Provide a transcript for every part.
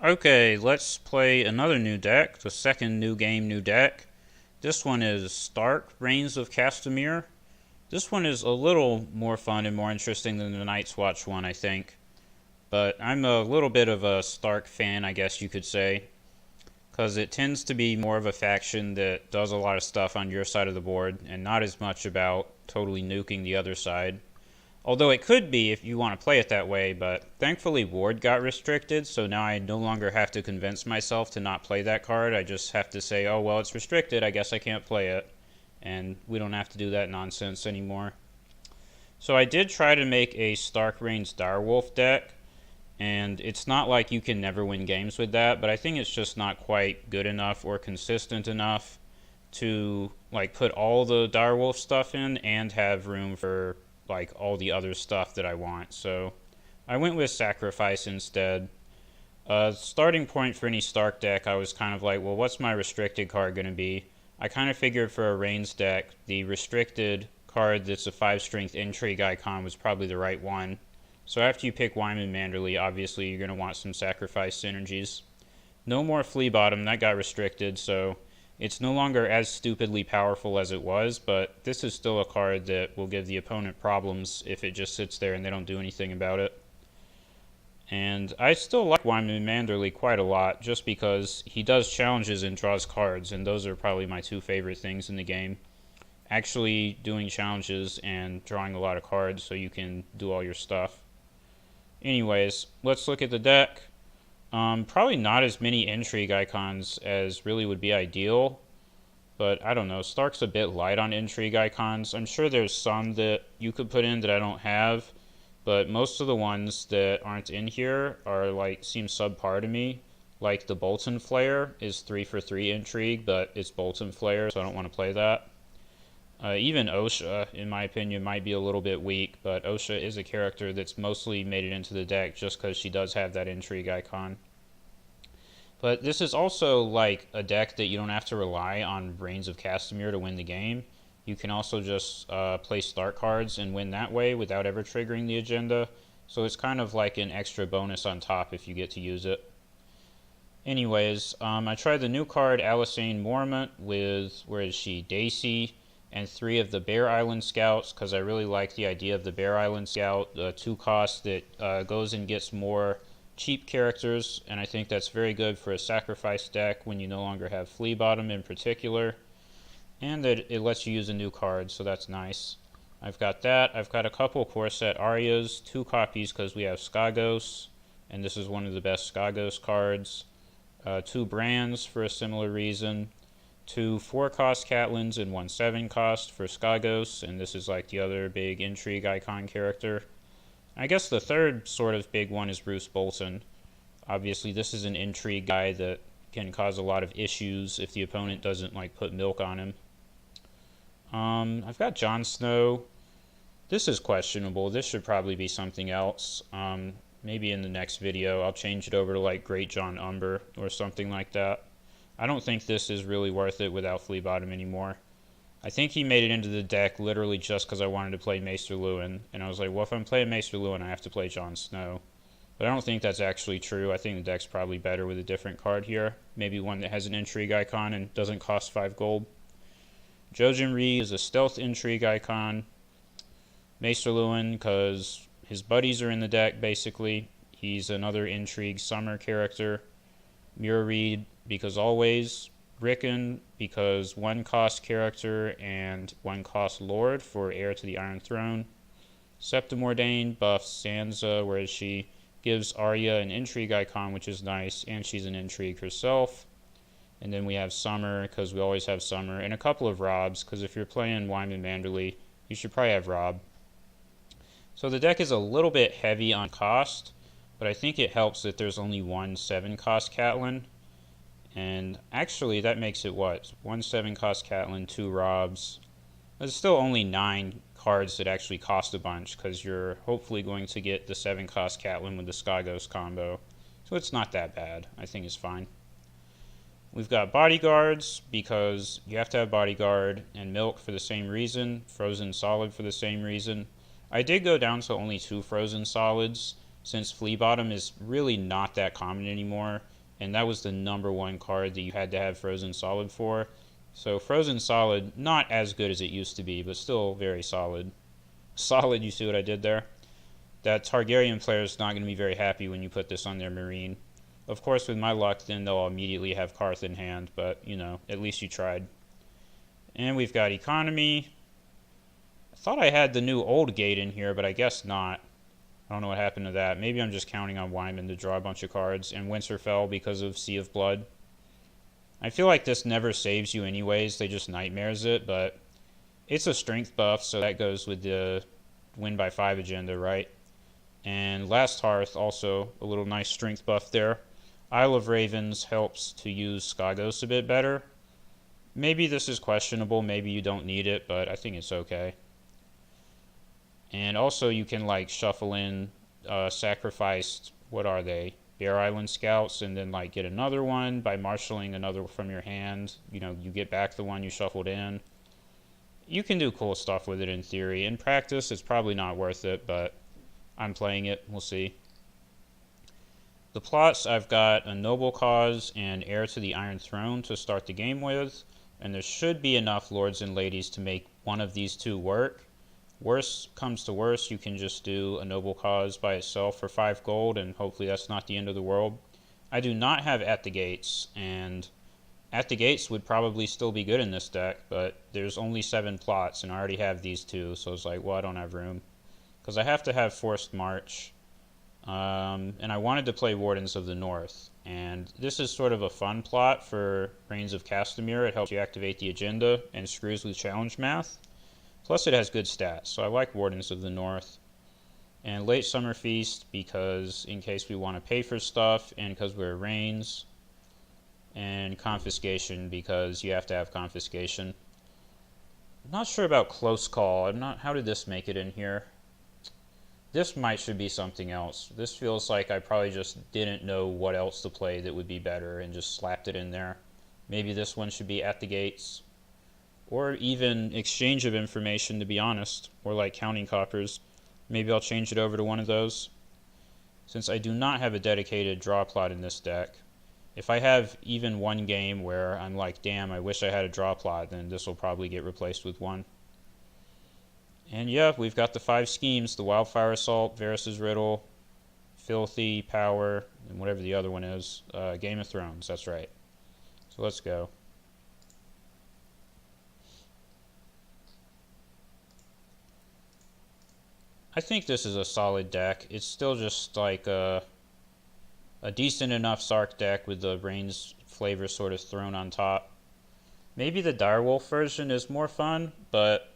Okay, let's play another new deck, the second new game new deck. This one is Stark Reigns of Castamere. This one is a little more fun and more interesting than the Night's Watch one, I think. But I'm a little bit of a Stark fan, I guess you could say, because it tends to be more of a faction that does a lot of stuff on your side of the board and not as much about totally nuking the other side. Although it could be if you want to play it that way, but thankfully Ward got restricted, so now I no longer have to convince myself to not play that card. I just have to say, oh, well, it's restricted, I guess I can't play it. And we don't have to do that nonsense anymore. So I did try to make a Stark Reigns Direwolf deck, and it's not like you can never win games with that, but I think it's just not quite good enough or consistent enough to like put all the Direwolf stuff in and have room for like all the other stuff that I want. So I went with Sacrifice instead. Starting point for any Stark deck, I was kind of like, well, what's my restricted card going to be? I kind of figured for a Reigns deck, the restricted card that's a 5 strength Intrigue icon was probably the right one. So after you pick Wyman Manderly, obviously you're going to want some Sacrifice synergies. No more Flea Bottom, that got restricted, so it's no longer as stupidly powerful as it was, but this is still a card that will give the opponent problems if it just sits there and they don't do anything about it. And I still like Wyman Manderly quite a lot, just because he does challenges and draws cards, and those are probably my two favorite things in the game. Actually doing challenges and drawing a lot of cards so you can do all your stuff. Anyways, let's look at the deck. Probably not as many Intrigue icons as really would be ideal, but I don't know. Stark's a bit light on Intrigue icons. I'm sure there's some that you could put in that I don't have, but most of the ones that aren't in here are like seem subpar to me. Like the Bolton Flare is 3 for 3 Intrigue, but it's Bolton Flare, so I don't want to play that. Even Osha, in my opinion, might be a little bit weak, but Osha is a character that's mostly made it into the deck just because she does have that Intrigue icon. But this is also like a deck that you don't have to rely on Reigns of Castamere to win the game. You can also just play Stark cards and win that way without ever triggering the agenda. So it's kind of like an extra bonus on top if you get to use it. Anyways, I tried the new card Alyssane Mormont with, where is she, Daisy, and 3 of the Bear Island Scouts, because I really like the idea of the Bear Island Scout, 2 cost that goes and gets more cheap characters, and I think that's very good for a sacrifice deck when you no longer have Flea Bottom in particular, and that it lets you use a new card, so that's nice. I've got that. I've got a couple core set Arias, 2 copies because we have Skagos, and this is one of the best Skagos cards. 2 Brands for a similar reason. 2 4-cost Catlins and 1 7-cost for Skagos, and this is like the other big Intrigue icon character. I guess the third sort of big one is Bruce Bolton. Obviously, this is an Intrigue guy that can cause a lot of issues if the opponent doesn't like put milk on him. I've got Jon Snow. This is questionable. This should probably be something else. Maybe in the next video I'll change it over to like Great John Umber or something like that. I don't think this is really worth it without Flea Bottom anymore. I think he made it into the deck literally just because I wanted to play Maester Luwin, and I was like, well, if I'm playing Maester Luwin, I have to play Jon Snow. But I don't think that's actually true. I think the deck's probably better with a different card here. Maybe one that has an Intrigue icon and doesn't cost 5 gold. Jojen Reed is a stealth Intrigue icon. Maester Luwin, because his buddies are in the deck, basically. He's another Intrigue summer character. Mira Reed, because always. Rickon, because 1 cost character and 1 cost lord for heir to the Iron Throne. Septim Ordained buffs Sansa, whereas she gives Arya an Intrigue icon, which is nice, and she's an Intrigue herself. And then we have Summer, because we always have Summer, and a couple of Robbs, because if you're playing Wyman Manderly, you should probably have Robb. So the deck is a little bit heavy on cost, but I think it helps that there's only 1 7-cost Catelyn. And actually, that makes it what? 1 7-cost Catelyn, 2 Robbs. There's still only 9 cards that actually cost a bunch, because you're hopefully going to get the 7-cost Catelyn with the Skagos combo. So it's not that bad. I think it's fine. We've got Bodyguards, because you have to have Bodyguard, and Milk for the same reason, Frozen Solid for the same reason. I did go down to only 2 Frozen Solids, since Flea Bottom is really not that common anymore. and that was the #1 card that you had to have Frozen Solid for. So Frozen Solid, not as good as it used to be, but still very solid. Solid, you see what I did there? That Targaryen player is not going to be very happy when you put this on their Marine. Of course, with my luck, then they'll immediately have Karth in hand, but, you know, at least you tried. And we've got Economy. I thought I had the new old gate in here, but I guess not. I don't know what happened to that. Maybe I'm just counting on Wyman to draw a bunch of cards, and Winterfell because of Sea of Blood. I feel like this never saves you anyways, they just nightmares it, but it's a strength buff, so that goes with the win by 5 agenda, right? And Last Hearth, also a little nice strength buff there. Isle of Ravens helps to use Skagos a bit better. Maybe this is questionable, maybe you don't need it, but I think it's okay. And also you can like shuffle in sacrificed, what are they? Bear Island Scouts, and then like get another one by marshaling another from your hand. You know, you get back the one you shuffled in. You can do cool stuff with it in theory. In practice, it's probably not worth it, but I'm playing it. We'll see. The plots, I've got a Noble Cause and Heir to the Iron Throne to start the game with, and there should be enough lords and ladies to make one of these two work. Worst comes to worst, you can just do a Noble Cause by itself for 5 gold, and hopefully that's not the end of the world. I do not have At the Gates, and At the Gates would probably still be good in this deck, but there's only 7 plots, and I already have these 2, so it's like, well, I don't have room. Because I have to have Forced March, and I wanted to play Wardens of the North, and this is sort of a fun plot for Reigns of Castamere. It helps you activate the agenda and screws with challenge math. Plus it has good stats, so I like Wardens of the North. And Late Summer Feast because in case we want to pay for stuff, and because we're Reigns. And Confiscation because you have to have Confiscation. I'm not sure about Close Call. How did this make it in here? This should be something else. This feels like I probably just didn't know what else to play that would be better and just slapped it in there. Maybe this one should be At the Gates. Or even Exchange of Information, to be honest. Or like Counting Coppers. Maybe I'll change it over to one of those. Since I do not have a dedicated draw plot in this deck, if I have even one game where I'm like, damn, I wish I had a draw plot, then this will probably get replaced with one. And yeah, we've got the 5 schemes, the Wildfire Assault, Varys' Riddle, Filthy, Power, and whatever the other one is. Game of Thrones, that's right. So let's go. I think this is a solid deck. It's still just like a decent enough Sark deck with the Reigns flavor sort of thrown on top. Maybe the Direwolf version is more fun, but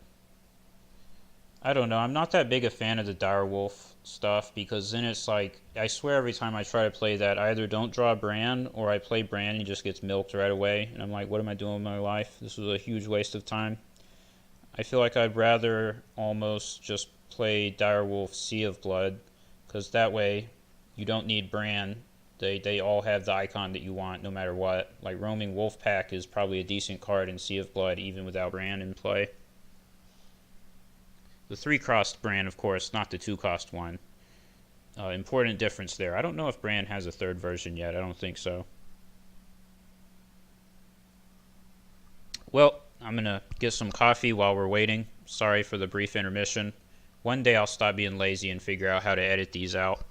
I don't know. I'm not that big a fan of the Direwolf stuff because then it's like, I swear every time I try to play that, I either don't draw Bran or I play Bran and he just gets milked right away. And I'm like, what am I doing with my life? This was a huge waste of time. I feel like I'd rather almost just play Direwolf Sea of Blood because that way you don't need Bran. They all have the icon that you want no matter what. Like Roaming Wolfpack is probably a decent card in Sea of Blood even without Bran in play. The 3-cost Bran, of course, not the 2-cost one. Important difference there. I don't know if Bran has a 3rd version yet. I don't think so. Well, I'm going to get some coffee while we're waiting. Sorry for the brief intermission. One day I'll stop being lazy and figure out how to edit these out.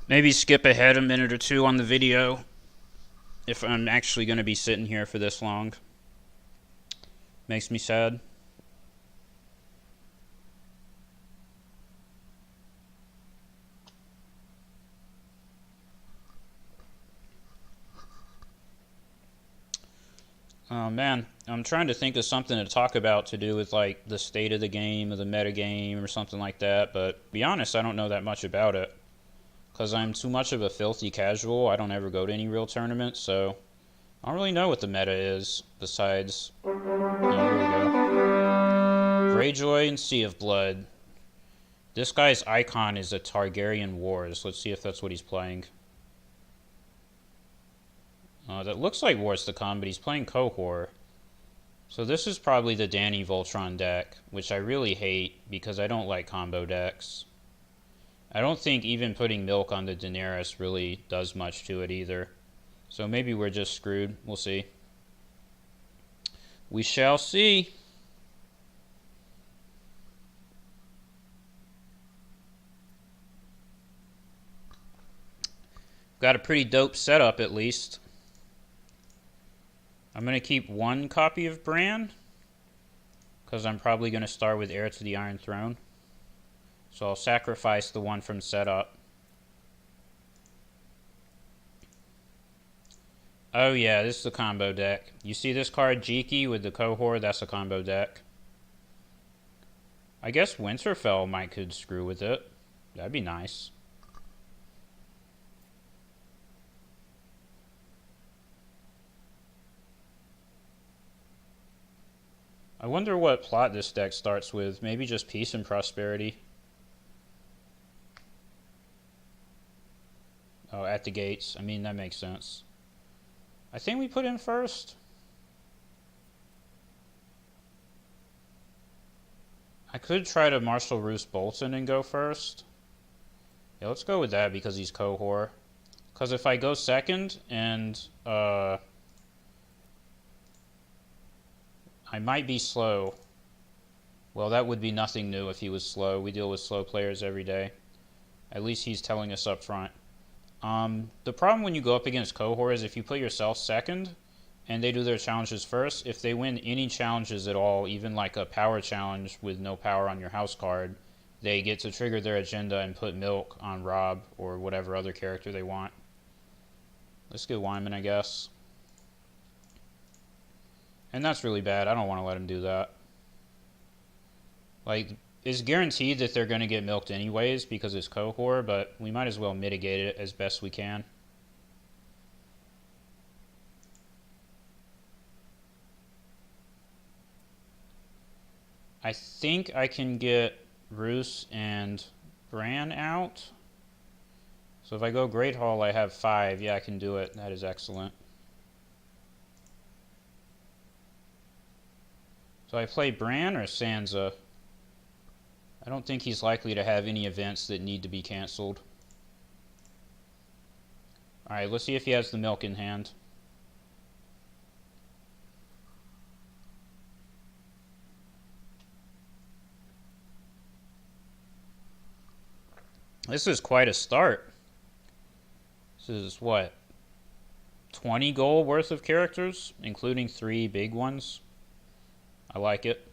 Maybe skip ahead a minute or 2 on the video if I'm actually going to be sitting here for this long. Makes me sad. Oh man, I'm trying to think of something to talk about to do with like the state of the game or the meta game or something like that, but to be honest, I don't know that much about it. Because I'm too much of a filthy casual, I don't ever go to any real tournaments, so I don't really know what the meta is, besides... Oh, here we go. Greyjoy and Sea of Blood. This guy's icon is a Targaryen Wars. Let's see if that's what he's playing. That looks like Wars to Come, but he's playing Cohor. So this is probably the Dany Voltron deck, which I really hate because I don't like combo decks. I don't think even putting milk on the Daenerys really does much to it either. So maybe we're just screwed. We'll see. We shall see. Got a pretty dope setup at least. I'm going to keep one copy of Bran because I'm probably going to start with Heir to the Iron Throne. So I'll sacrifice the one from setup. Oh yeah, this is the combo deck. You see this card, Jiki, with the Cohort? That's a combo deck. I guess Winterfell could screw with it. That'd be nice. I wonder what plot this deck starts with. Maybe just peace and prosperity. Oh, at the gates. I mean, that makes sense. I think we put in first. I could try to Marshal Roose Bolton and go first. Yeah, let's go with that because he's Cohor. Because if I go second and I might be slow. Well, that would be nothing new if he was slow. We deal with slow players every day. At least he's telling us up front. The problem when you go up against Cohort is if you put yourself second and they do their challenges first, if they win any challenges at all, even like a power challenge with no power on your house card, they get to trigger their agenda and put milk on Robb or whatever other character they want. Let's get Wyman, I guess. And that's really bad. I don't want to let him do that. Like, it's guaranteed that they're going to get milked anyways because it's Cohort, but we might as well mitigate it as best we can. I think I can get Roose and Bran out. So if I go Great Hall, I have 5. Yeah, I can do it. That is excellent. So I play Bran or Sansa? I don't think he's likely to have any events that need to be canceled. Alright, let's see if he has the milk in hand. This is quite a start. This is what? 20 goal worth of characters, including 3 big ones. I like it.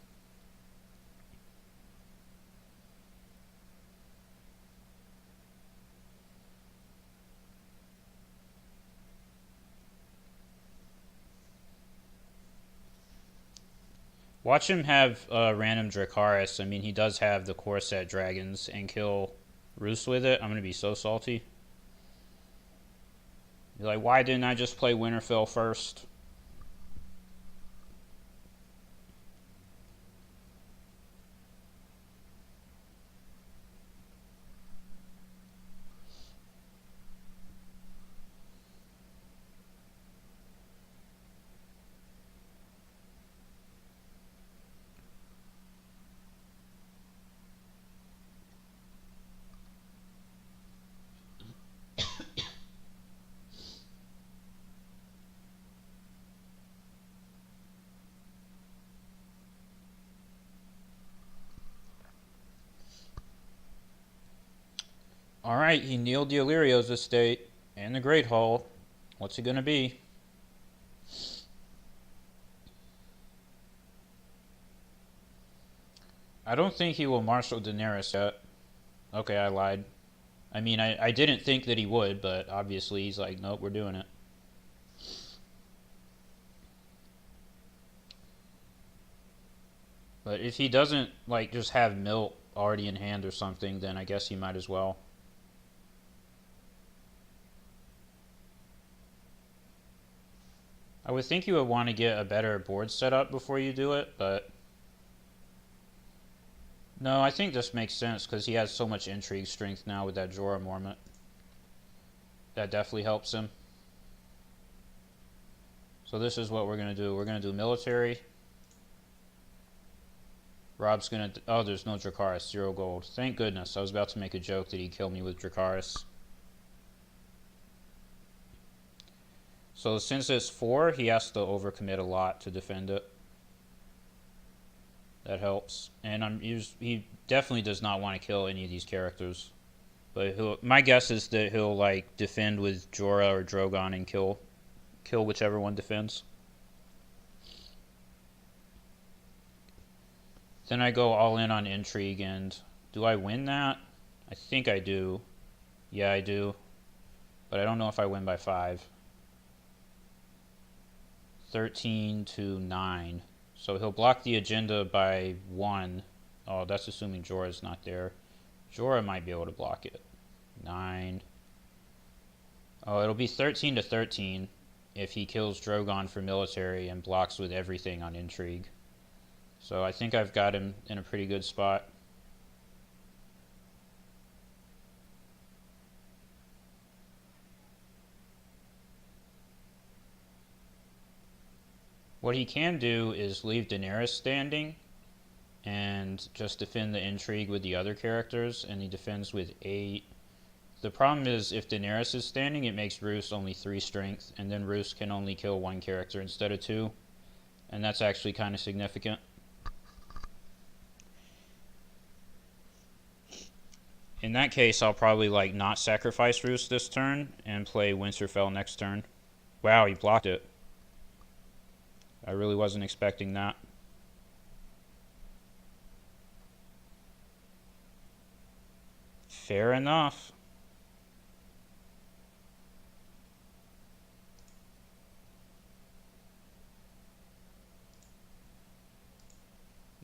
Watch him have random Dracarys. I mean, he does have the core set dragons and kill Roose with it. I'm going to be so salty. You're like, why didn't I just play Winterfell first? Alright, he kneeled the Illyrio's estate and the Great Hall. What's it gonna be? I don't think he will marshal Daenerys yet. Okay, I lied. I mean, I didn't think that he would, but obviously he's like, nope, we're doing it. But if he doesn't, like, just have milk already in hand or something, then I guess he might as well. I would think you would want to get a better board setup before you do it, but No, I think this makes sense because he has so much intrigue strength now with that Jorah Mormont. That definitely helps him. So this is what we're going to do. We're going to do military. Robb's going to... Oh, there's no Dracarys. 0 gold. Thank goodness. I was about to make a joke that he'd kill me with Dracarys. So since it's 4, he has to overcommit a lot to defend it. That helps. And he definitely does not want to kill any of these characters. But my guess is that he'll like defend with Jorah or Drogon and kill whichever one defends. Then I go all in on intrigue, and do I win that? I think I do. Yeah, I do. But I don't know if I win by 5. 13 to 9. So he'll block the agenda by 1. Oh, that's assuming Jorah's not there. Jorah might be able to block it. 9. Oh, it'll be 13 to 13 if he kills Drogon for military and blocks with everything on intrigue. So I think I've got him in a pretty good spot. What he can do is leave Daenerys standing and just defend the intrigue with the other characters, and he defends with 8. The problem is if Daenerys is standing, it makes Roose only 3 strength, and then Roose can only kill 1 character instead of 2, and that's actually kind of significant. In that case, I'll probably like not sacrifice Roose this turn and play Winterfell next turn. Wow, he blocked it. I really wasn't expecting that. Fair enough.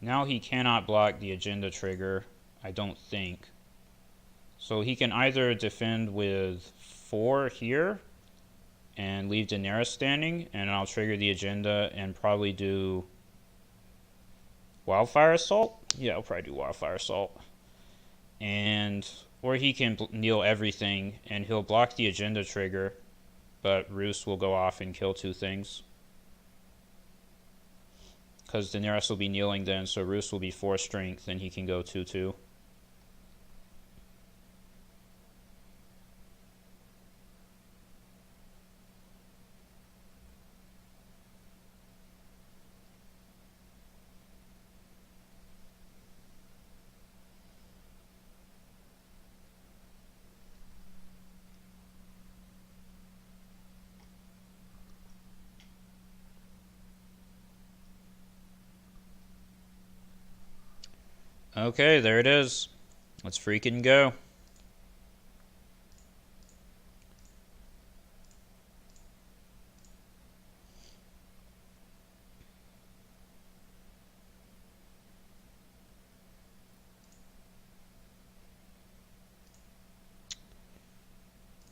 Now he cannot block the agenda trigger, I don't think. So he can either defend with 4 here and leave Daenerys standing, and I'll trigger the agenda and probably do Wildfire Assault. Yeah, I'll probably do Wildfire Assault. Or he can kneel everything and he'll block the agenda trigger, but Roose will go off and kill 2 things. Because Daenerys will be kneeling then, so Roose will be 4 strength and he can go 2-2. Okay, there it is. Let's freaking go.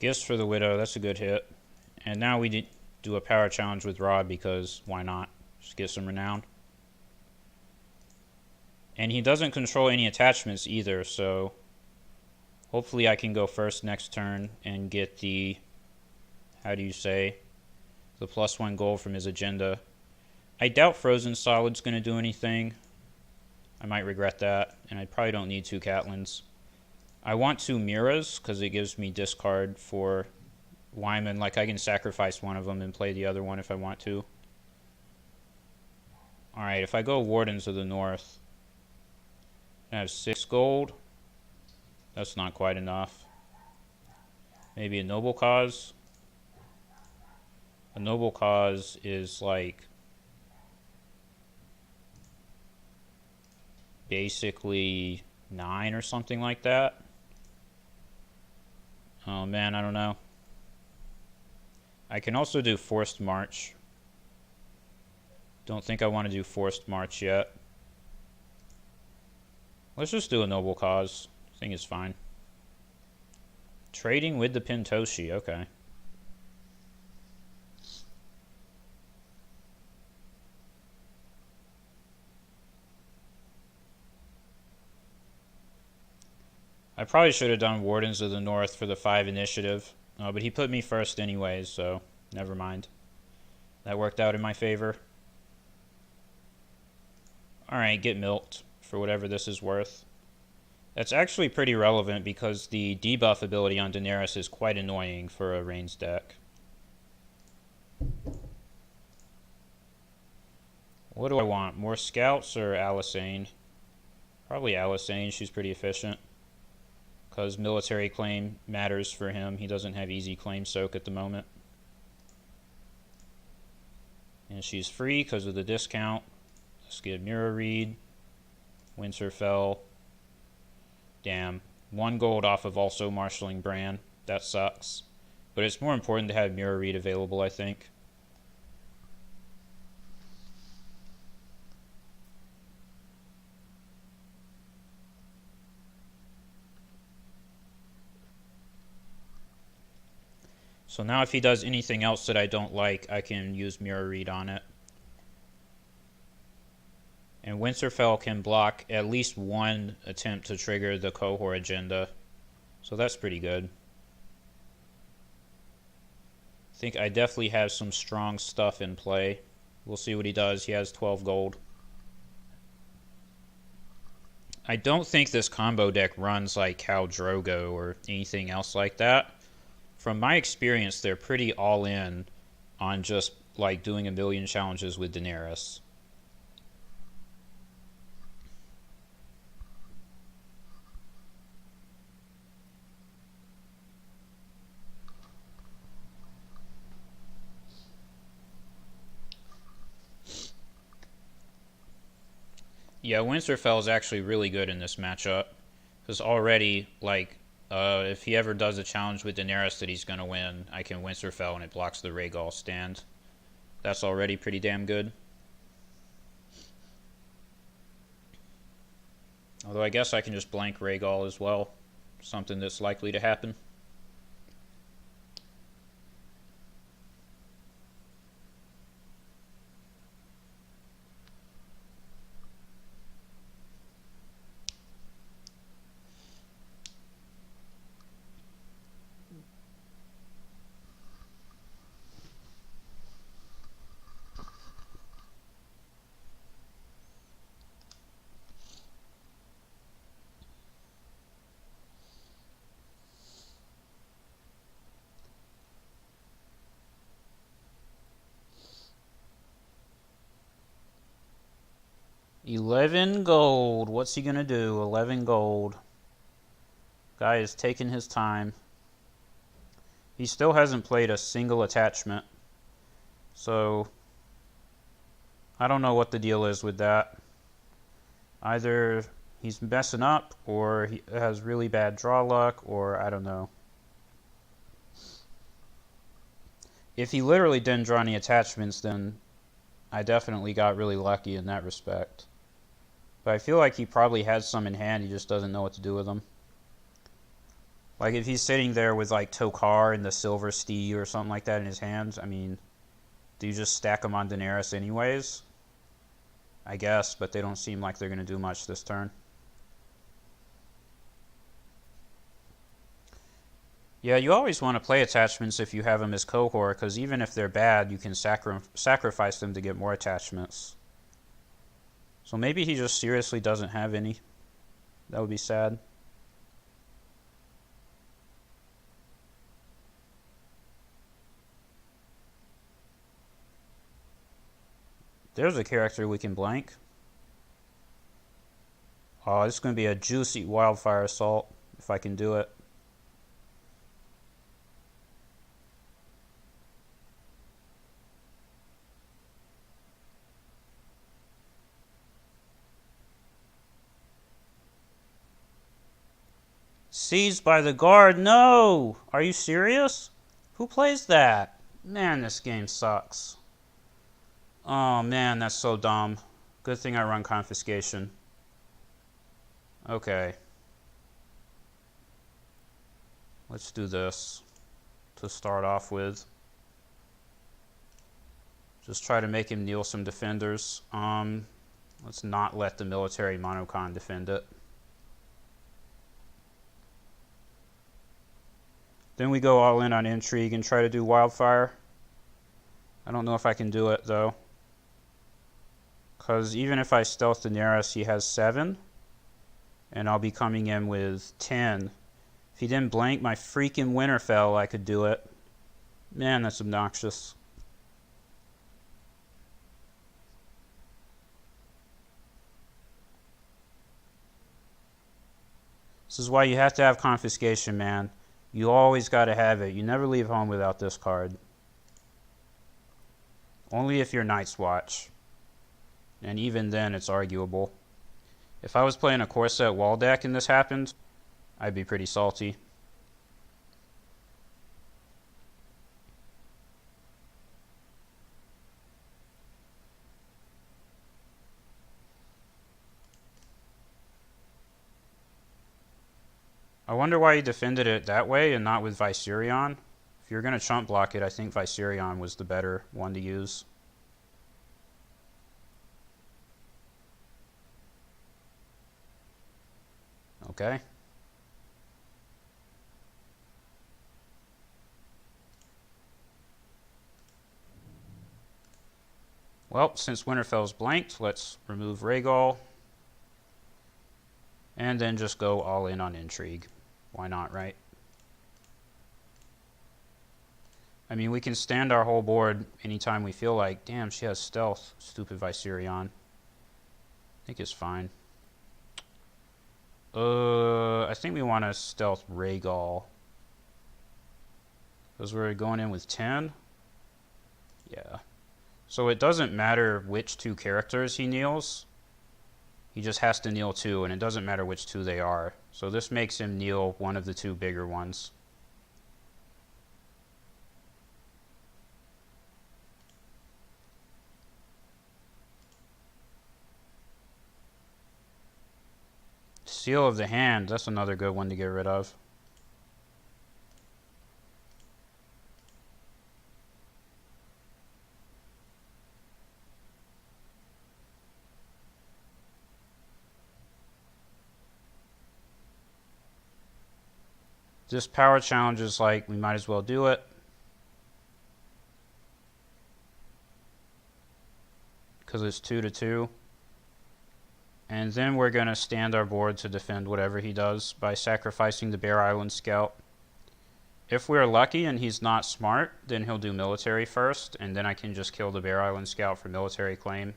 Gifts for the Widow, that's a good hit. And now we do a power challenge with Robb because why not? Just get some renown. And he doesn't control any attachments either, so hopefully I can go first next turn and get the, how do you say, the +1 gold from his agenda. I doubt Frozen Solid's going to do anything. I might regret that, and I probably don't need 2 Catelyn's. I want 2 Miras because it gives me discard for Wyman. Like I can sacrifice one of them and play the other one if I want to. Alright, if I go Wardens of the North, I have 6 gold. That's not quite enough. Maybe a Noble Cause. A Noble Cause is like basically 9 or something like that. Oh man, I don't know. I can also do Forced March. Don't think I want to do Forced March yet. Let's just do a Noble Cause. I think it's fine. Trading with the Pintoshi, okay. I probably should have done Wardens of the North for the 5 initiative, but he put me first anyways, so never mind. That worked out in my favor. Alright, get milked for whatever this is worth. That's actually pretty relevant because the debuff ability on Daenerys is quite annoying for a ranged deck. What do I want? More scouts or Alyssane? Probably Alyssane. She's pretty efficient. Because military claim matters for him. He doesn't have easy claim soak at the moment. And she's free because of the discount. Let's get Mirror Read. Winterfell. Damn. 1 gold off of also marshalling Bran. That sucks. But it's more important to have Mirror Read available, I think. So now if he does anything else that I don't like, I can use Mirror Read on it. And Winterfell can block at least 1 attempt to trigger the cohort agenda. So that's pretty good. I think I definitely have some strong stuff in play. We'll see what he does. He has 12 gold. I don't think this combo deck runs like Khal Drogo or anything else like that. From my experience, they're pretty all in on just like doing a million challenges with Daenerys. Yeah, Winterfell is actually really good in this matchup. Because already, like, if he ever does a challenge with Daenerys that he's going to win, I can Winterfell and it blocks the Rhaegal stand. That's already pretty damn good. Although I guess I can just blank Rhaegal as well. Something that's likely to happen. $11 gold. What's he gonna do? 11 gold. Guy is taking his time. He still hasn't played a single attachment. So, I don't know what the deal is with that. Either he's messing up, or he has really bad draw luck, or I don't know. If he literally didn't draw any attachments, then I definitely got really lucky in that respect. But I feel like he probably has some in hand, he just doesn't know what to do with them. Like if he's sitting there with like Tokar and the Silver Steed or something like that in his hands, I mean, do you just stack them on Daenerys anyways? I guess, but they don't seem like they're going to do much this turn. Yeah, you always want to play attachments if you have them as cohort, because even if they're bad, you can sacrifice them to get more attachments. So maybe he just seriously doesn't have any. That would be sad. There's a character we can blank. Oh, this is going to be a juicy Wildfire Assault, if I can do it. Seized by the guard? No! Are you serious? Who plays that? Man, this game sucks. Oh man, that's so dumb. Good thing I run confiscation. Okay. Let's do this to start off with. Just try to make him kneel some defenders. Let's not let the military monocon defend it. Then we go all in on intrigue and try to do wildfire. I don't know if I can do it though. Because even if I stealth Daenerys, he has 7. And I'll be coming in with 10. If he didn't blank my freaking Winterfell, I could do it. Man, that's obnoxious. This is why you have to have confiscation, man. You always gotta have it. You never leave home without this card. Only if you're Night's Watch. And even then, it's arguable. If I was playing a core set wall deck and this happened, I'd be pretty salty. I wonder why he defended it that way and not with Viserion. If you're going to chump block it, I think Viserion was the better one to use. Okay. Well, since Winterfell's blanked, let's remove Rhaegal. And then just go all in on intrigue. Why not, right? I mean, we can stand our whole board anytime we feel like, damn, she has stealth, stupid Viserion. I think it's fine. I think we want to stealth Rhaegal. Because we're going in with 10? Yeah. So it doesn't matter which 2 characters he kneels. He just has to kneel 2, and it doesn't matter which 2 they are. So this makes him kneel one of the 2 bigger ones. Seal of the Hand, that's another good one to get rid of. This power challenge is like, we might as well do it. Because it's 2-2. And then we're going to stand our board to defend whatever he does by sacrificing the Bear Island Scout. If we're lucky and he's not smart, then he'll do military first, and then I can just kill the Bear Island Scout for military claim.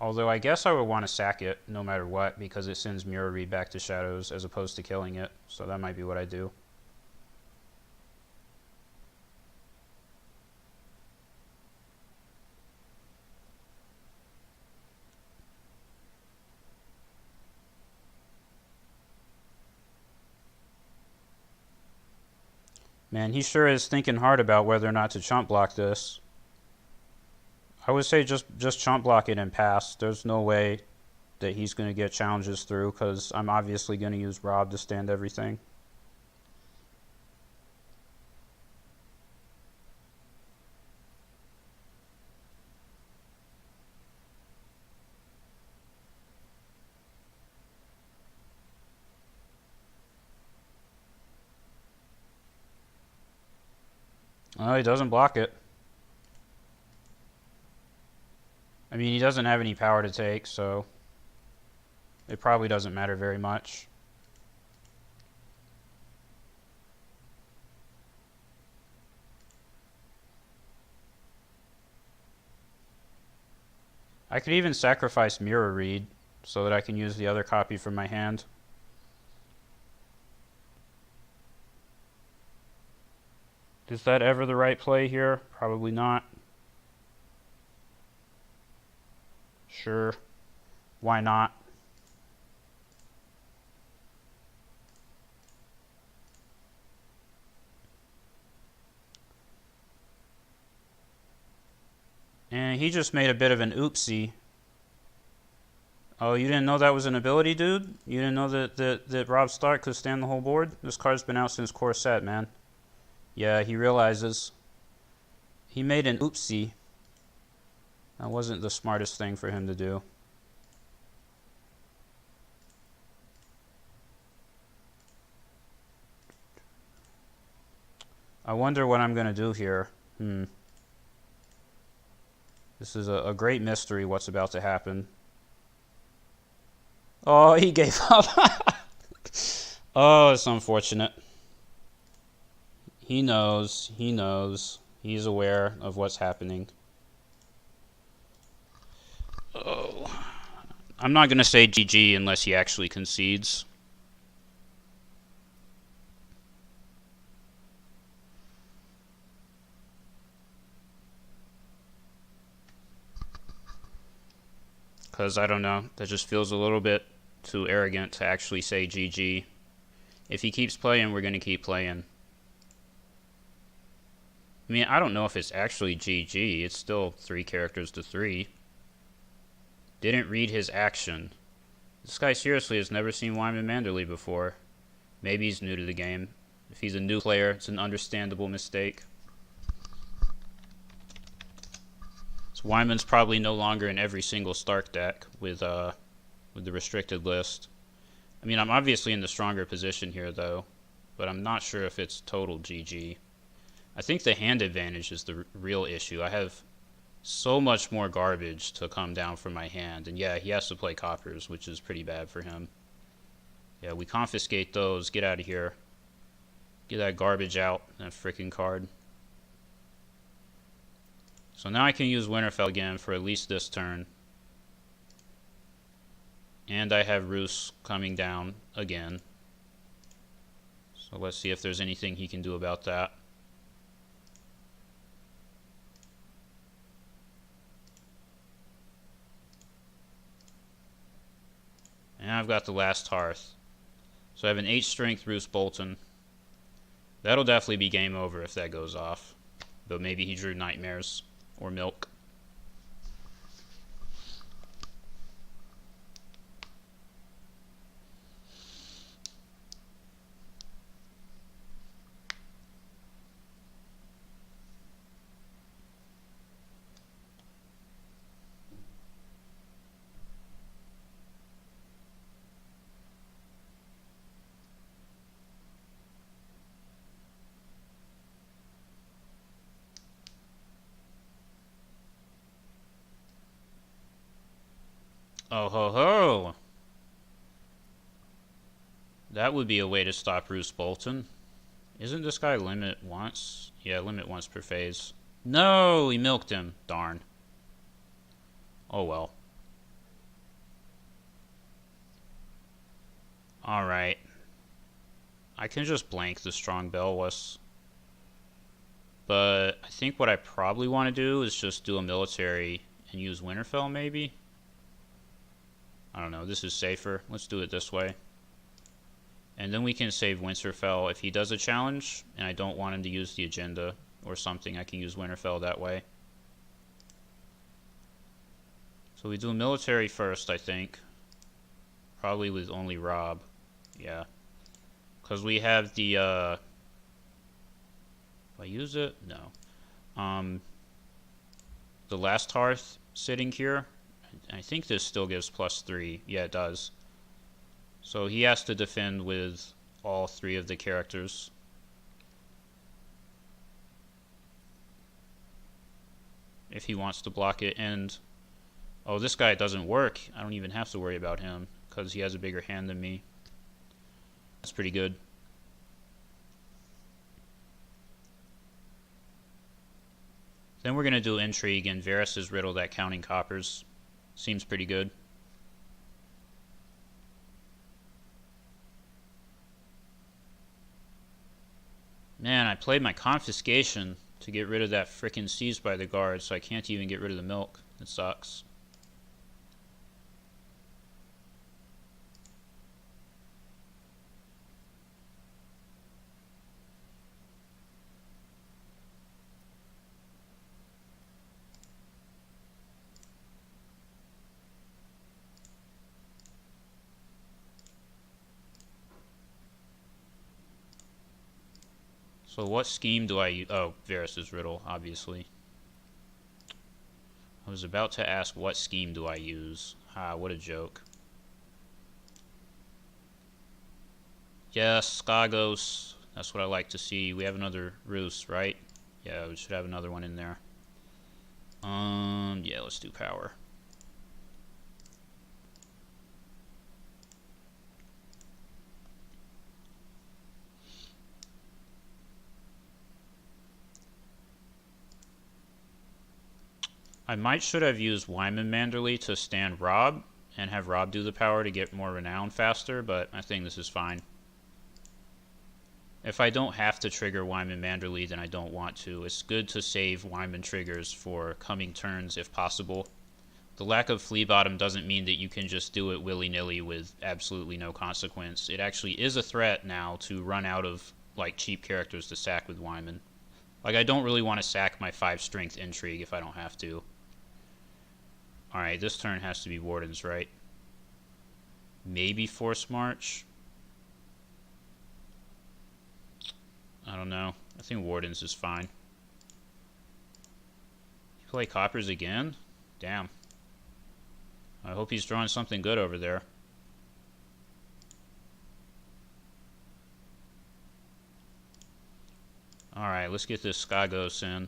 Although I guess I would want to sack it no matter what, because it sends Mirror Read back to Shadows as opposed to killing it. So that might be what I do. Man, he sure is thinking hard about whether or not to chump block this. I would say just chump block it and pass. There's no way that he's going to get challenges through, because I'm obviously going to use Robb to stand everything. Oh, he doesn't block it. I mean, he doesn't have any power to take, so it probably doesn't matter very much. I could even sacrifice Mirror Read so that I can use the other copy from my hand. Is that ever the right play here? Probably not. Sure. Why not? And he just made a bit of an oopsie. Oh, you didn't know that was an ability, dude? You didn't know that Robb Stark could stand the whole board? This card's been out since core set, man. Yeah, he realizes. He made an oopsie. That wasn't the smartest thing for him to do. I wonder what I'm going to do here. This is a great mystery what's about to happen. Oh, he gave up. Oh, it's unfortunate. He knows. He knows. He's aware of what's happening. Oh. I'm not going to say GG unless he actually concedes. Because, I don't know, that just feels a little bit too arrogant to actually say GG. If he keeps playing, we're going to keep playing. I mean, I don't know if it's actually GG. It's still 3 characters to 3. Didn't read his action. This guy seriously has never seen Wyman Manderly before. Maybe he's new to the game. If he's a new player, it's an understandable mistake. So Wyman's probably no longer in every single Stark deck with the restricted list. I mean, I'm obviously in the stronger position here, though, but I'm not sure if it's total GG. I think the hand advantage is the real issue. I have so much more garbage to come down from my hand, and yeah, he has to play coppers, which is pretty bad for him. Yeah, we confiscate those. Get out of here. Get that garbage out, that freaking card. So now I can use Winterfell again for at least this turn. And I have Roose coming down again. So let's see if there's anything he can do about that. And I've got the last Hearth. So I have an 8 strength Roose Bolton. That'll definitely be game over if that goes off. But maybe he drew Nightmares or Milk. Oh ho ho! That would be a way to stop Roose Bolton. Isn't this guy limit once? Yeah, limit once per phase. No, he milked him. Darn. Oh well. Alright. I can just blank the Strong Belwas. But I think what I probably want to do is just do a military and use Winterfell maybe? I don't know, this is safer. Let's do it this way. And then we can save Winterfell if he does a challenge, and I don't want him to use the agenda or something. I can use Winterfell that way. So we do a military first, I think. Probably with only Robb. Yeah. Because we have the, do I use it? No. The last Hearth sitting here. I think this still gives +3. Yeah, it does. So he has to defend with all 3 of the characters. If he wants to block it. And, oh, this guy doesn't work. I don't even have to worry about him because he has a bigger hand than me. That's pretty good. Then we're going to do Intrigue and Varys' Riddle that counting coppers. Seems pretty good. Man, I played my Confiscation to get rid of that frickin' Seized by the Guard, so I can't even get rid of the milk. It sucks. So what scheme do I use? Oh, Varys' Riddle, obviously. I was about to ask what scheme do I use. Ah, what a joke. Yes, Skagos. That's what I like to see. We have another Roost, right? Yeah, we should have another one in there. Yeah, let's do power. I should have used Wyman Manderly to stand Robb and have Robb do the power to get more renown faster, but I think this is fine. If I don't have to trigger Wyman Manderly, then I don't want to. It's good to save Wyman triggers for coming turns if possible. The lack of Flea Bottom doesn't mean that you can just do it willy-nilly with absolutely no consequence. It actually is a threat now to run out of like cheap characters to sack with Wyman. Like, I don't really want to sack my 5 strength intrigue if I don't have to. Alright, this turn has to be Wardens, right? Maybe Force March? I don't know. I think Wardens is fine. You play Coppers again? Damn. I hope he's drawing something good over there. Alright, let's get this Skagos in.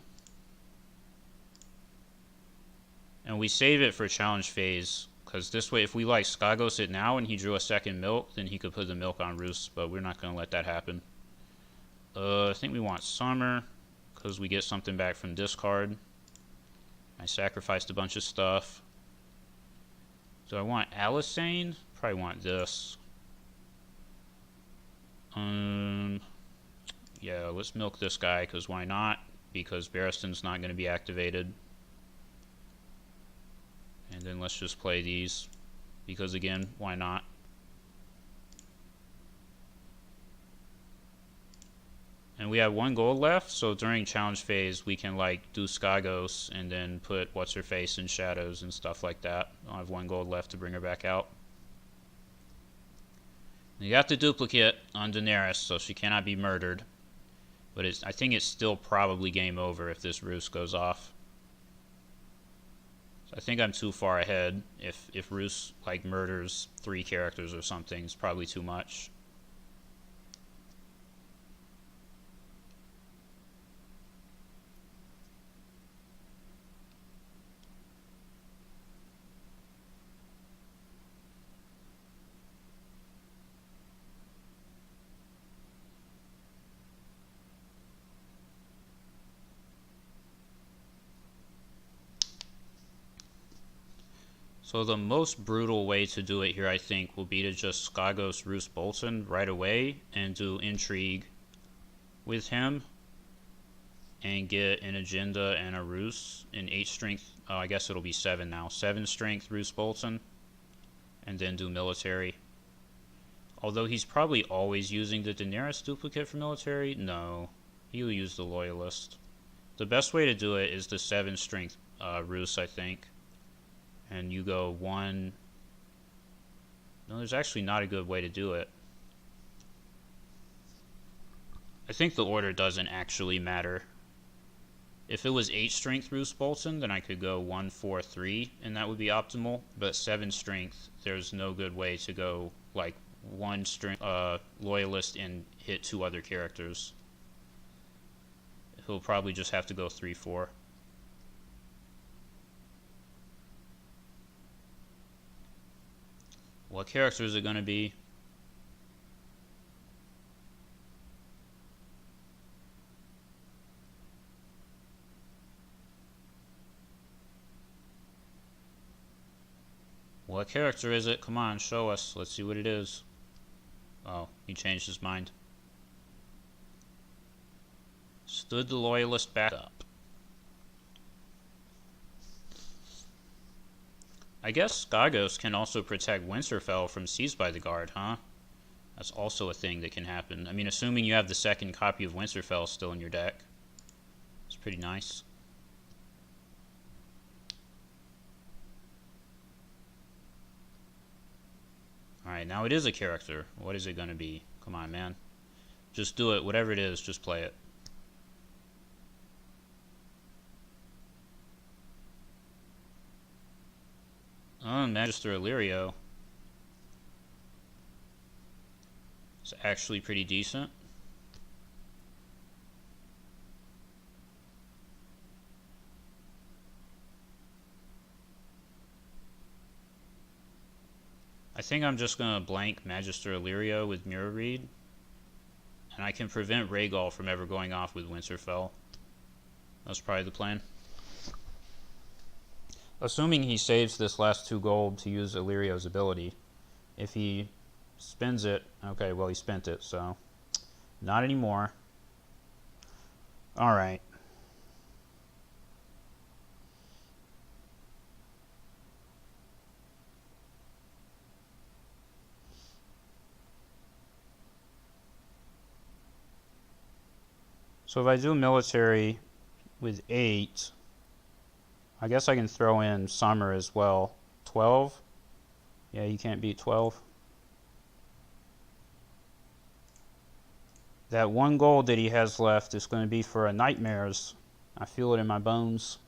And we save it for challenge phase, because this way, if we like Skagos it now and he drew a second milk, then he could put the milk on Roost, but we're not going to let that happen. I think we want Summer, because we get something back from discard. I sacrificed a bunch of stuff. Do I want Alisane? Probably want this. Yeah, let's milk this guy, because why not? Because Barristan's not going to be activated. And then let's just play these, because again, why not? And we have 1 gold left, so during challenge phase we can like do Skagos and then put What's-Her-Face in shadows and stuff like that. I'll have 1 gold left to bring her back out. You got the duplicate on Daenerys, so she cannot be murdered. But I think it's still probably game over if this Roost goes off. I think I'm too far ahead. If Roos like murders 3 characters or something, it's probably too much. So the most brutal way to do it here, I think, will be to just Skagos Roose Bolton right away and do Intrigue with him and get an Agenda and a Roose in 8 strength. Oh, I guess it'll be 7 now. 7 strength Roose Bolton, and then do military. Although he's probably always using the Daenerys duplicate for military. No, he'll use the Loyalist. The best way to do it is the 7 strength Roose, I think. And you go 1. No, there's actually not a good way to do it. I think the order doesn't actually matter. If it was 8 strength Roose Bolton, then I could go 1, 4, 3, and that would be optimal. But 7 strength, there's no good way to go like 1 strength Loyalist and hit 2 other characters. He'll probably just have to go 3, 4. What character is it going to be? What character is it? Come on, show us. Let's see what it is. Oh, he changed his mind. Stood the Loyalist back up. I guess Skagos can also protect Winterfell from Seized by the Guard, huh? That's also a thing that can happen. I mean, assuming you have the 2nd copy of Winterfell still in your deck. It's pretty nice. Alright, now it is a character. What is it going to be? Come on, man. Just do it. Whatever it is, just play it. Oh, Magister Illyrio. It's actually pretty decent. I think I'm just going to blank Magister Illyrio with Mirror Read, and I can prevent Rhaegal from ever going off with Winterfell. That's probably the plan. Assuming he saves this last 2 gold to use Illyrio's ability. If he spends it, okay, well, he spent it, so not anymore. Alright. So if I do military with 8, I guess I can throw in summer as well. 12? Yeah, you can't beat 12. That 1 gold that he has left is going to be for a Nightmares. I feel it in my bones.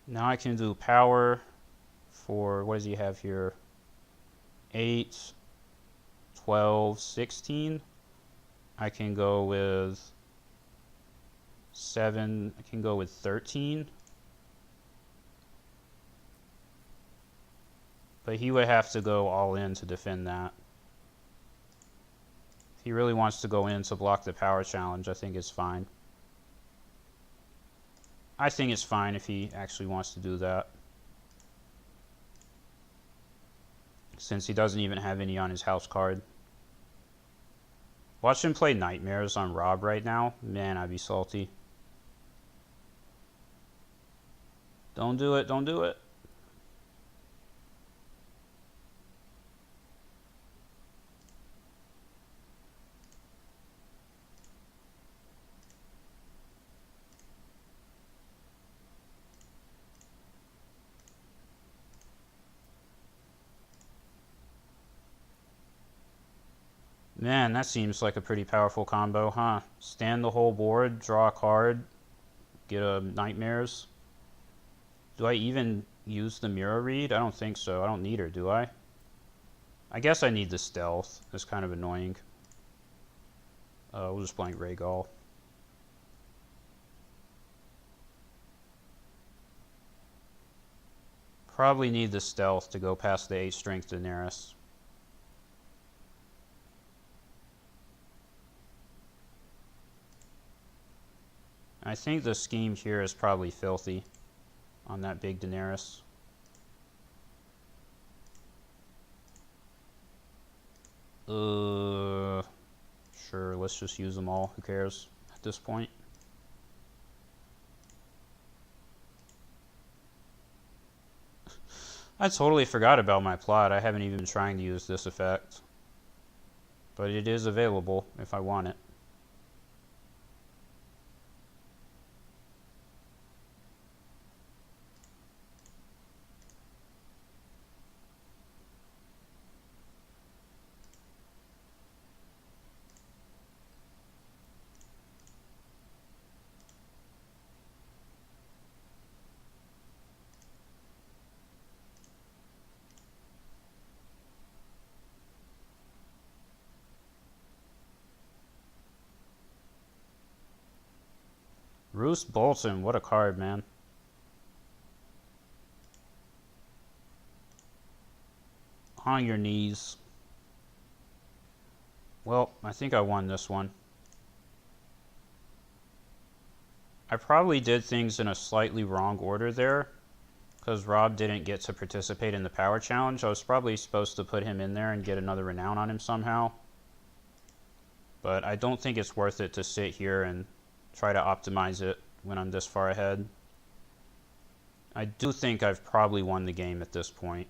Now I can do power for, what does he have here? 8, 12, 16. I can go with 7. I can go with 13. But he would have to go all in to defend that. If he really wants to go in to block the power challenge, I think it's fine. I think it's fine if he actually wants to do that. Since he doesn't even have any on his house card. Watch him play Nightmares on Robb right now. Man, I'd be salty. Don't do it, don't do it. Man, that seems like a pretty powerful combo, huh? Stand the whole board, draw a card, get a Nightmares. Do I even use the Mirror Read? I don't think so. I don't need her, do I? I guess I need the Stealth. That's kind of annoying. We'll just blank Rhaegal. Probably need the Stealth to go past the 8 strength Daenerys. I think the scheme here is probably filthy on that big Daenerys. Sure, let's just use them all. Who cares at this point? I totally forgot about my plot. I haven't even been trying to use this effect. But it is available if I want it. Roose Bolton, what a card, man. On your knees. Well, I think I won this one. I probably did things in a slightly wrong order there, because Robb didn't get to participate in the power challenge. I was probably supposed to put him in there and get another renown on him somehow. But I don't think it's worth it to sit here and try to optimize it when I'm this far ahead. I do think I've probably won the game at this point.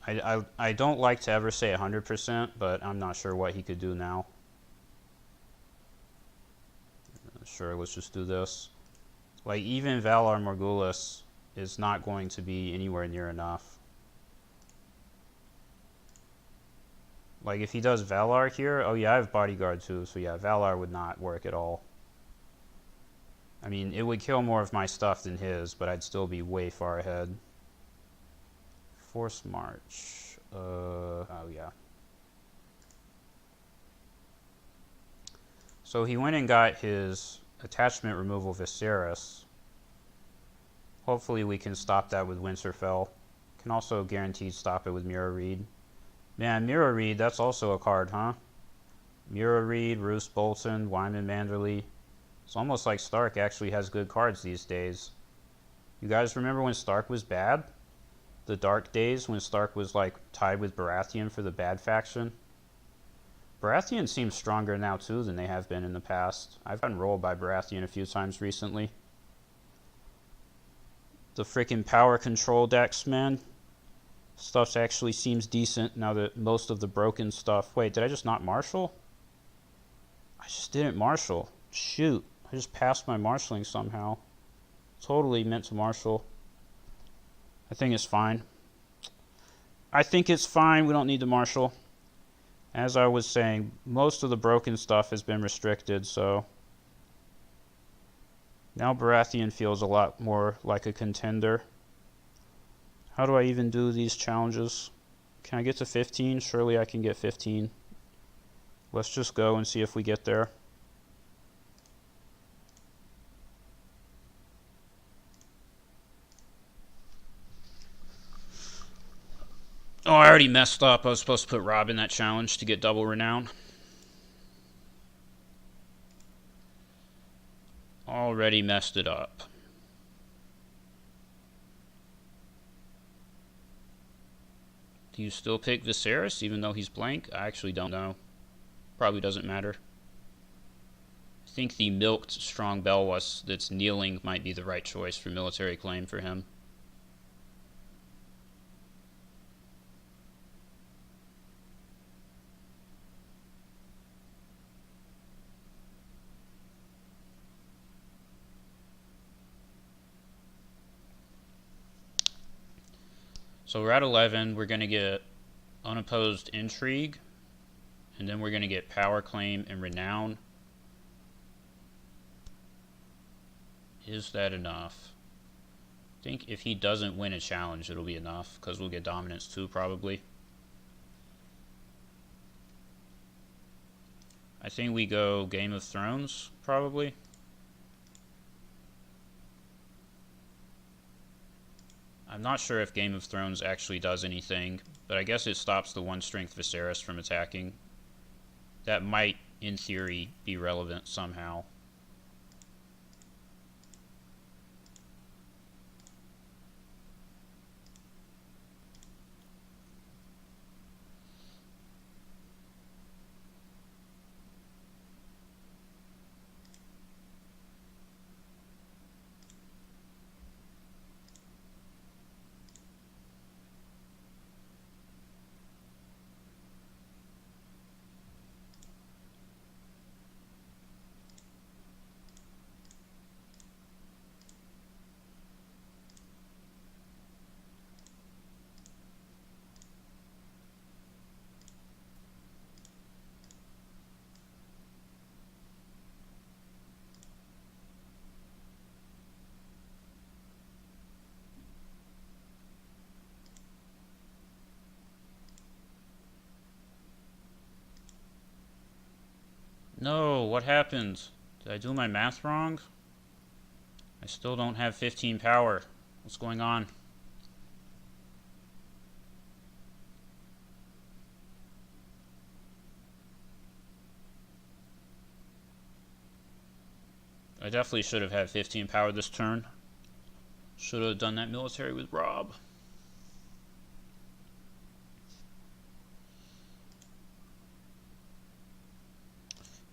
I don't like to ever say 100%, but I'm not sure what he could do now. Sure, let's just do this. Like, even Valar Morghulis is not going to be anywhere near enough. Like, if he does Valar here, oh yeah, I have Bodyguard too, so yeah, Valar would not work at all. I mean, it would kill more of my stuff than his, but I'd still be way far ahead. Force March. Oh yeah. So he went and got his attachment removal Viserys. Hopefully we can stop that with Winterfell. Can also guaranteed stop it with Mirror Reed. Man, Mirror Reed, that's also a card, huh? Mirror Reed, Roose Bolton, Wyman Manderly. It's almost like Stark actually has good cards these days. You guys remember when Stark was bad? The dark days when Stark was like tied with Baratheon for the bad faction? Baratheon seems stronger now too than they have been in the past. I've gotten rolled by Baratheon a few times recently. The freaking power control decks, man. Stuff actually seems decent now that most of the broken stuff... Wait, did I just not marshal? I just didn't marshal. Shoot. I just passed my marshalling somehow. Totally meant to marshal. I think it's fine. I think it's fine. We don't need to marshal. As I was saying, most of the broken stuff has been restricted, so... Now Baratheon feels a lot more like a contender. How do I even do these challenges? Can I get to 15? Surely I can get 15. Let's just go and see if we get there. Oh, I already messed up. I was supposed to put Robb in that challenge to get double renown. Already messed it up. Do you still pick Viserys even though he's blank? I actually don't know. Probably doesn't matter. I think the milked strong Belwas that's kneeling might be the right choice for military claim for him. So we're at 11. We're going to get unopposed intrigue. And then we're going to get power claim and renown. Is that enough? I think if he doesn't win a challenge, it'll be enough. Because we'll get dominance too, probably. I think we go Game of Thrones, probably. I'm not sure if Game of Thrones actually does anything, but I guess it stops the 1-strength Viserys from attacking. That might, in theory, be relevant somehow. No, what happened? Did I do my math wrong? I still don't have 15 power. What's going on? I definitely should have had 15 power this turn. Should have done that military with Robb.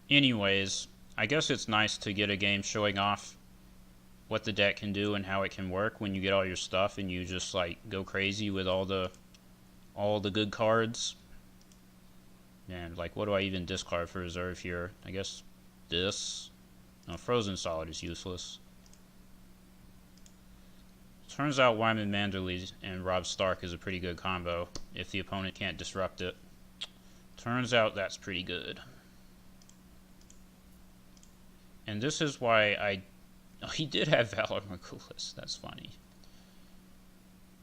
Anyways, I guess it's nice to get a game showing off what the deck can do and how it can work when you get all your stuff and you just like go crazy with all the good cards. And like, what do I even discard for reserve here? I guess this. No, Frozen Solid is useless. Turns out Wyman Manderly and Robb Stark is a pretty good combo if the opponent can't disrupt it. Turns out that's pretty good. And this is why I... Oh, he did have Valar Morghulis. That's funny.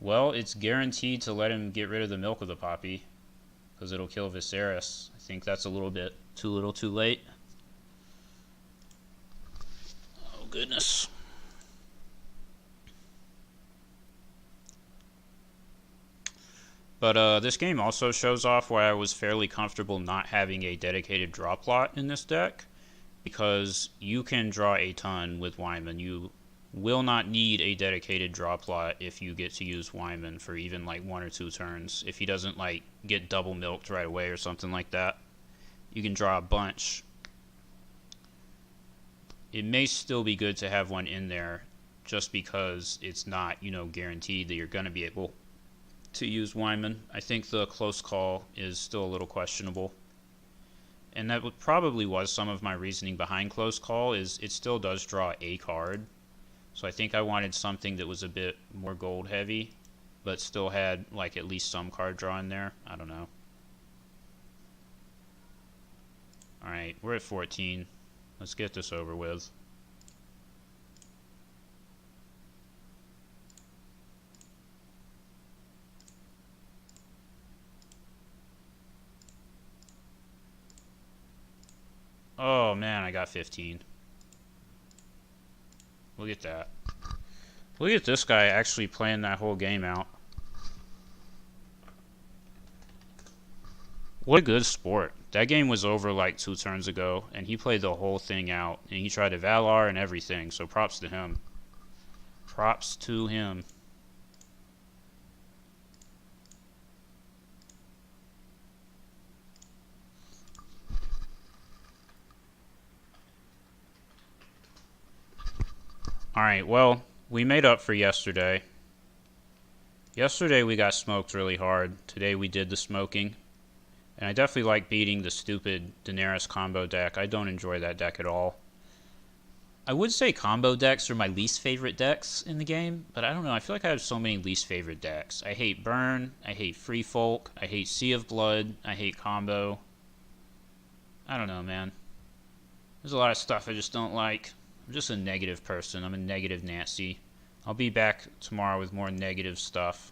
Well, it's guaranteed to let him get rid of the milk of the poppy, because it'll kill Viserys. I think that's a little bit too little too late. Oh, goodness. But this game also shows off why I was fairly comfortable not having a dedicated draw plot in this deck, because you can draw a ton with Wyman. You will not need a dedicated draw plot if you get to use Wyman for even like 1 or 2 turns. If he doesn't like get double milked right away or something like that, you can draw a bunch. It may still be good to have one in there just because it's not, guaranteed that you're going to be able to use Wyman. I think the close call is still a little questionable. And that probably was some of my reasoning behind close call, is it still does draw a card. So I think I wanted something that was a bit more gold heavy, but still had like at least some card draw in there. I don't know. Alright, we're at 14. Let's get this over with. Oh man, I got 15. Look at that. Look at this guy actually playing that whole game out. What a good sport. That game was over like 2 turns ago, and he played the whole thing out. And he tried to Valar and everything, so props to him. Props to him. Alright, well, we made up for yesterday. Yesterday we got smoked really hard. Today we did the smoking. And I definitely like beating the stupid Daenerys combo deck. I don't enjoy that deck at all. I would say combo decks are my least favorite decks in the game, but I don't know. I feel like I have so many least favorite decks. I hate Burn, I hate Free Folk, I hate Sea of Blood, I hate combo. I don't know, man. There's a lot of stuff I just don't like. I'm just a negative person. I'm a negative Nancy. I'll be back tomorrow with more negative stuff.